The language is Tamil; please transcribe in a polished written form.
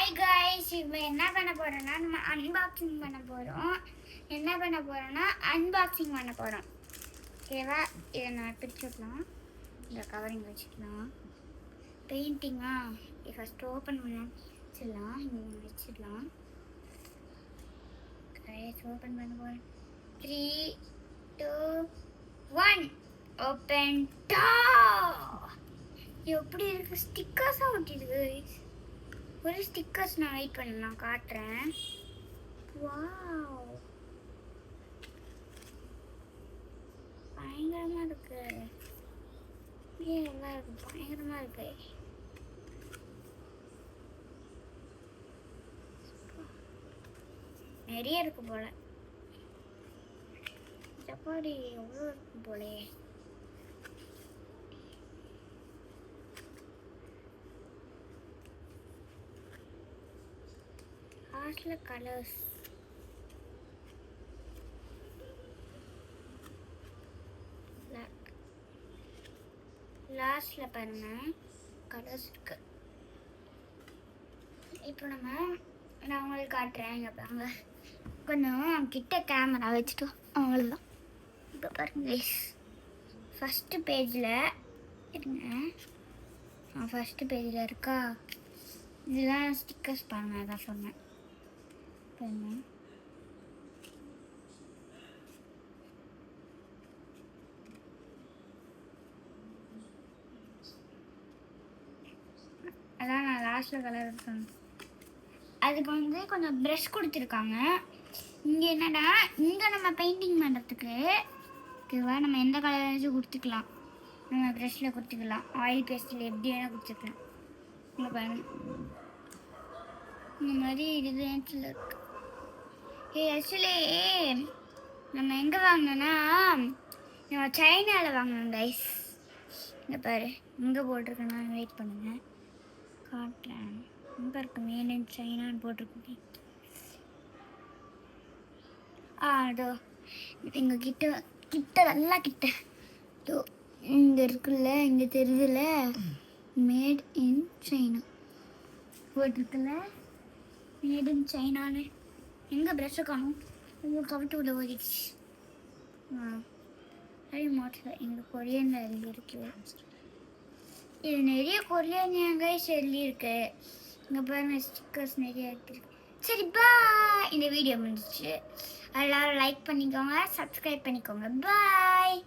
ஹாய் கைஸ், இப்போ என்ன பண்ண போகிறோன்னா நம்ம அன்பாக்சிங் பண்ண போகிறோம். ஓகேவா? இதை நான் பிரிச்சுக்கலாம், இந்த கவரிங் வச்சுக்கலாம். பெயிண்டிங்கா இது ஃபஸ்ட்டு ஓப்பன் பண்ண வச்சிடலாம். இங்கே வச்சிடலாம். கைஸ் ஓப்பன் பண்ண போகிறேன். 3, 2, 1 ஓப்பன் டா. எப்படி இருக்குது? ஸ்டிக்கர்ஸாக ஒட்டிருக்கு. ஒரு ஸ்டிக்கர்ஸ் நான் வெயிட் பண்ணலாம், காட்டுறேன். வாவ், பயங்கரமா இருக்கு. நல்லா இருக்கு, பயங்கரமா இருக்கு. நிறைய இருக்கு போல. சப்பாடி எவ்வளோ இருக்கு போலே. கலர்ஸ் லாஸ்ட்ல பாருங்க, கலர்ஸ் இருக்கு. இப்போ நான் உங்களுக்கு காட்டுறேன். இங்க பாருங்க, கொஞ்சம் கிட்ட கேமரா வச்சுட்டு அவ்வளோதான். இப்போ பாருங்க, ஃபஸ்ட்டு பேஜில் இருங்க. ஃபஸ்ட்டு பேஜில் இருக்கா, இதெல்லாம் ஸ்டிக்கர்ஸ் பாருங்க. அதான் சொன்னேன். அதான் நான் லாஸ்ட்ல கலர் இருக்கேன். அதுக்கு கொஞ்சம் ப்ரஷ் கொடுத்துருக்காங்க. இங்கே என்னன்னா, இங்கே நம்ம பெயிண்டிங் பண்ணுறதுக்கு ஓகேவா, நம்ம எந்த கலர் வச்சு கொடுத்துக்கலாம். நம்ம ப்ரஷ்ஷில் கொடுத்துக்கலாம், ஆயில் பேஸ்டில் எப்படி வேணால் கொடுத்துக்கலாம். இங்கே பாருங்க, இந்த மாதிரி டிசைன்ஸில் இருக்கு. ஆக்சுவலி நம்ம எங்கே வாங்கினோன்னா, நம்ம சைனாவில் வாங்கினோம் கைஸ். இங்கே பாரு, இங்கே போட்டிருக்கேன்னா வெயிட் பண்ணுங்க, காட்டுறேன். இங்கே இருக்கு, மேட் இன் சைனான்னு போட்டிருக்கு. அதோ இங்கே கிட்ட நல்லா கிட்ட இங்கே இருக்குல்ல, இங்கே தெரியுதுல, மேட் இன் சைனா போட்டிருக்குல்ல, மேட் இன் சைனான்னு. எங்கே ப்ரெஷ்ஷை காணும், உங்களுக்கு கவிட்டு உள்ள ஓடிடுச்சு. அதே மாட்டில் எங்கள் கொரியனில் எழுதியிருக்கு. இது நிறைய கொரியன் கைஸ் எழுதியிருக்கு. இங்கே பாருங்க, ஸ்டிக்கர்ஸ் நிறைய இருக்குது. சரி பாய், இந்த வீடியோ முடிஞ்சிச்சு. எல்லாரும் லைக் பண்ணிக்கோங்க, சப்ஸ்கிரைப் பண்ணிக்கோங்க. பாய்.